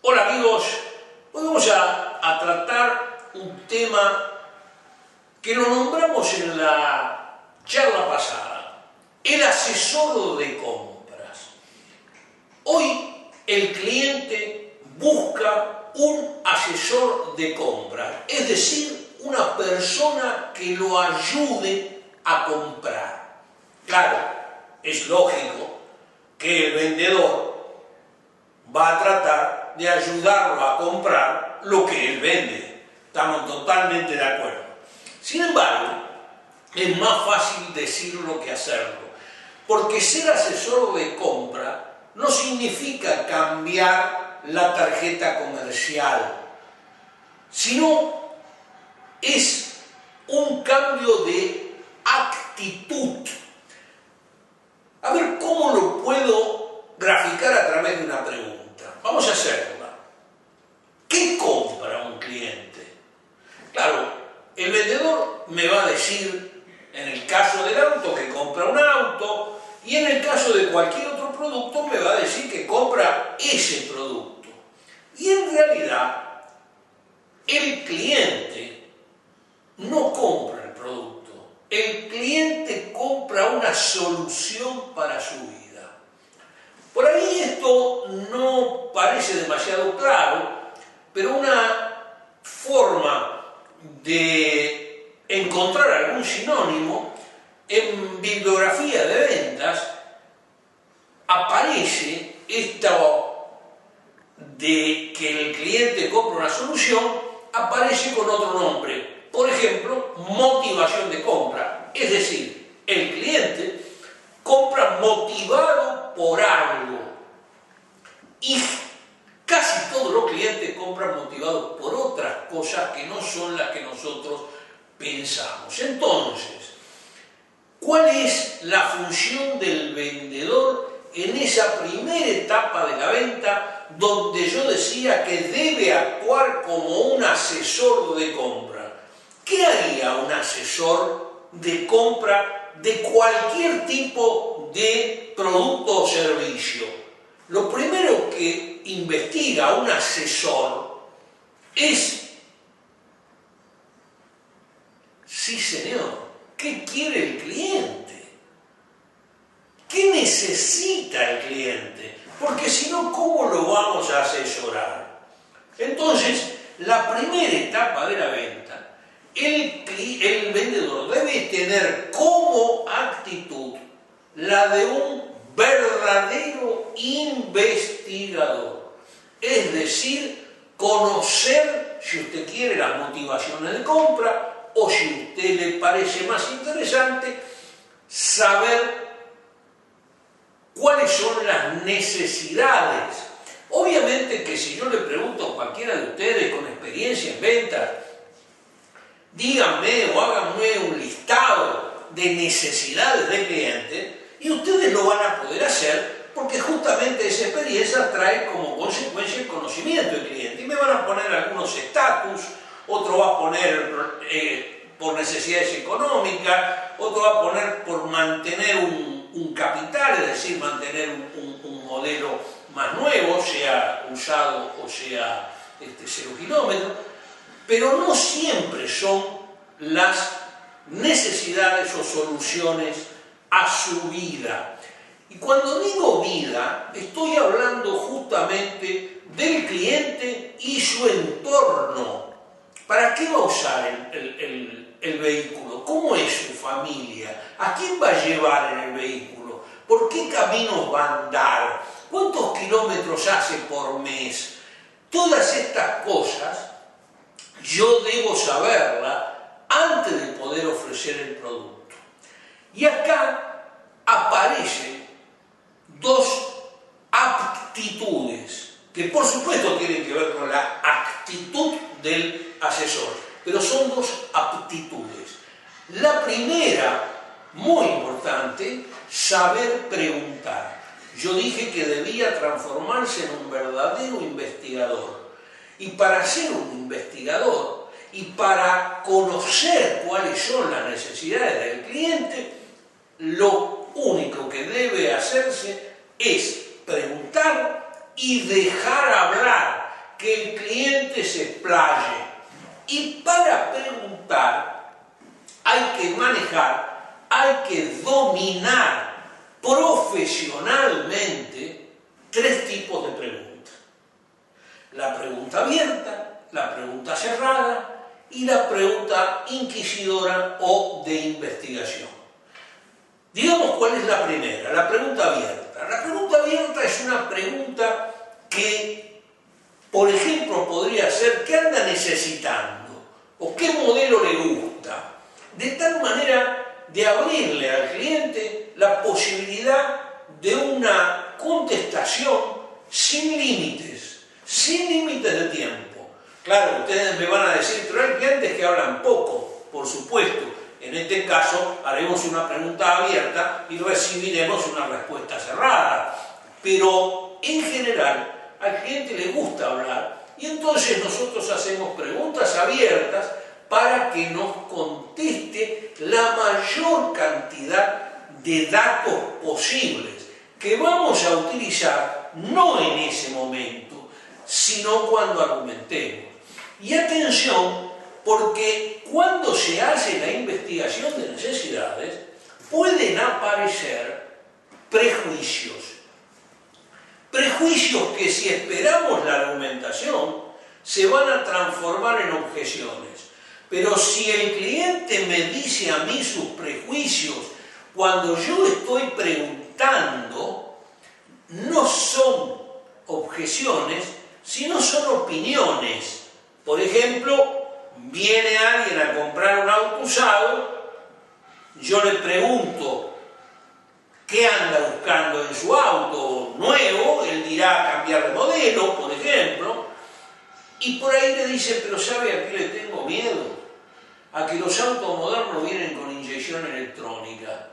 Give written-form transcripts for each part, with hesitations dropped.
Hola amigos, hoy vamos a tratar un tema que lo nombramos en la charla pasada, el asesor de compras. Hoy el cliente busca un asesor de compras, es decir, una persona que lo ayude a comprar. Claro, es lógico que el vendedor va a tratar de ayudarlo a comprar lo que él vende. Estamos totalmente de acuerdo. Sin embargo, es más fácil decirlo que hacerlo, porque ser asesor de compra no significa cambiar la tarjeta comercial, sino es un cambio de actitud. A ver cómo lo puedo graficar a través de una pregunta. Vamos a hacerla. ¿Qué compra un cliente? Claro, el vendedor me va a decir, en el caso del auto, que compra un auto, y en el caso de cualquier otro producto me va a decir que compra ese producto. Y en realidad, el cliente no compra el producto. El cliente compra una solución para su vida. Por ahí esto no parece demasiado claro, pero una forma de encontrar algún sinónimo en bibliografía de ventas aparece esto de que el cliente compra una solución, aparece con otro nombre. Por ejemplo, motivación de compra. Es decir, el cliente compra motivado por algo. Y casi todos los clientes compran motivados por otras cosas que no son las que nosotros pensamos. Entonces, ¿cuál es la función del vendedor en esa primera etapa de la venta donde yo decía que debe actuar como un asesor de compra? ¿Qué haría un asesor de compra de cualquier tipo de producto o servicio? Lo primero que investiga un asesor es, sí señor, ¿qué quiere el cliente? ¿Qué necesita el cliente? Porque si no, ¿cómo lo vamos a asesorar? Entonces, la primera etapa de la venta, el vendedor debe tener como actitud la de un verdadero investigador. Es decir, conocer, si usted quiere, las motivaciones de compra, o si a usted le parece más interesante, saber cuáles son las necesidades. Obviamente que si yo le pregunto a cualquiera de ustedes con experiencia en ventas, díganme o háganme un listado de necesidades del cliente, y ustedes lo van a poder hacer porque justamente esa experiencia trae como consecuencia el conocimiento del cliente. Y me van a poner algunos estatus, otro va a poner por necesidades económicas, otro va a poner por mantener un capital, es decir, mantener un modelo más nuevo, sea usado o sea 0 kilómetros, pero no siempre son las necesidades o soluciones a su vida. Y cuando digo vida, estoy hablando justamente del cliente y su entorno. ¿Para qué va a usar el vehículo? ¿Cómo es su familia? ¿A quién va a llevar en el vehículo? ¿Por qué caminos va a andar? ¿Cuántos kilómetros hace por mes? Todas estas cosas yo debo saberlas antes de poder ofrecer el producto. Y acá aparecen dos aptitudes que por supuesto tienen que ver con la actitud del asesor, pero son dos aptitudes. La primera, muy importante, saber preguntar. Yo dije que debía transformarse en un verdadero investigador. Y para ser un investigador y para conocer cuáles son las necesidades del cliente, lo único que debe hacerse es preguntar y dejar hablar. que el cliente se explaye. Y para preguntar hay que manejar, hay que dominar profesionalmente 3 tipos de preguntas. La pregunta abierta, la pregunta cerrada y la pregunta inquisidora o de investigación. Digamos cuál es la primera, la pregunta abierta. La pregunta abierta es una pregunta que, por ejemplo, podría ser ¿qué anda necesitando? ¿O qué modelo le gusta? De tal manera de abrirle al cliente la posibilidad de una contestación sin límites de tiempo. Claro, ustedes me van a decir, pero hay clientes que hablan poco, por supuesto. En este caso, haremos una pregunta abierta y recibiremos una respuesta cerrada. Pero, en general, al cliente le gusta hablar y entonces nosotros hacemos preguntas abiertas para que nos conteste la mayor cantidad de datos posibles que vamos a utilizar no en ese momento, sino cuando argumentemos. Y atención, porque cuando se hace la investigación de necesidades pueden aparecer prejuicios. Prejuicios que si esperamos la argumentación se van a transformar en objeciones. Pero si el cliente me dice a mí sus prejuicios cuando yo estoy preguntando, no son objeciones, sino son opiniones. Por ejemplo, viene alguien a comprar un auto usado, yo le pregunto qué anda buscando en su auto nuevo, él dirá cambiar de modelo, por ejemplo, y por ahí le dice, pero ¿sabe a qué le tengo miedo? A que los autos modernos vienen con inyección electrónica.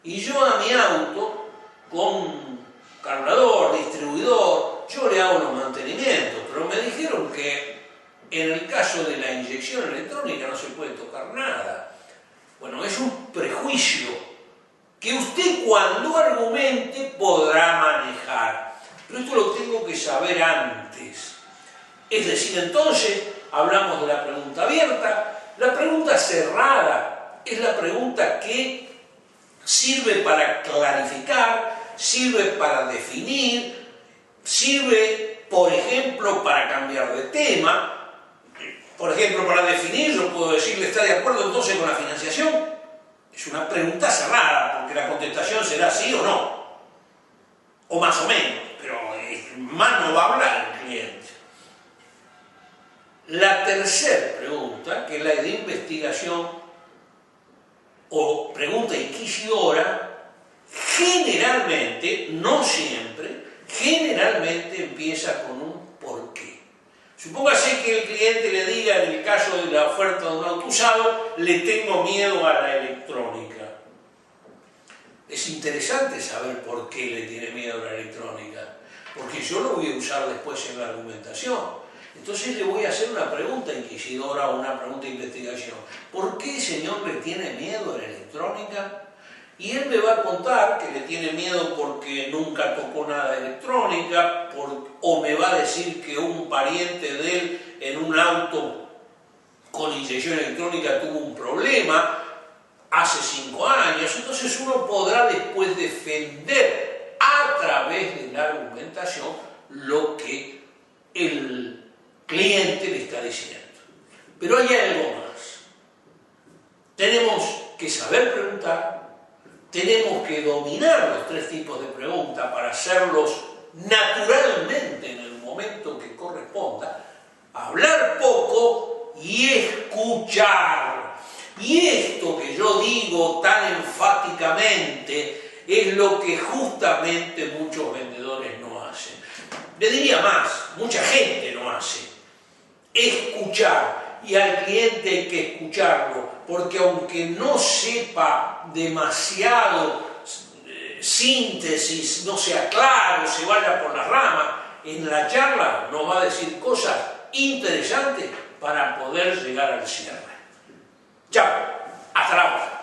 Y yo a mi auto, con carburador, distribuidor, yo le hago los mantenimientos, pero me dijeron que en el caso de la inyección electrónica no se puede tocar nada. Bueno, es un prejuicio que usted cuando argumente podrá manejar. Pero esto lo tengo que saber antes. Es decir, entonces hablamos de la pregunta abierta. La pregunta cerrada es la pregunta que sirve para clarificar, sirve para definir, sirve, por ejemplo, para cambiar de tema. Por ejemplo, para definir, yo puedo decirle, ¿está de acuerdo entonces con la financiación? Es una pregunta cerrada, porque la contestación será sí o no, o más o menos, pero más no va a hablar el cliente. La tercera pregunta, que es la de investigación o pregunta inquisidora, generalmente, no siempre, generalmente empieza con un ¿por qué? Supóngase que el cliente le diga, en el caso de la oferta de un auto usado, le tengo miedo a la electrónica. Es interesante saber por qué le tiene miedo a la electrónica, porque yo lo voy a usar después en la argumentación. Entonces le voy a hacer una pregunta inquisidora o una pregunta de investigación. ¿Por qué, señor, le tiene miedo a la electrónica? Y él me va a contar que le tiene miedo porque nunca tocó nada de electrónica, o me va a decir que un pariente de él en un auto con inyección electrónica tuvo un problema hace 5 años. Entonces uno podrá después defender a través de la argumentación lo que el cliente le está diciendo. Pero hay algo más. Tenemos que saber preguntar, tenemos que dominar los 3 tipos de preguntas para hacerlos naturalmente en el momento que corresponda, hablar poco y escuchar. Y esto que yo digo tan enfáticamente es lo que justamente muchos vendedores no hacen. Le diría más, mucha gente no hace. Escuchar, y al cliente hay que escucharlo, porque aunque no sepa demasiado síntesis, no sea claro, se vaya por las ramas, en la charla nos va a decir cosas interesantes para poder llegar al cierre. Chao, hasta la próxima.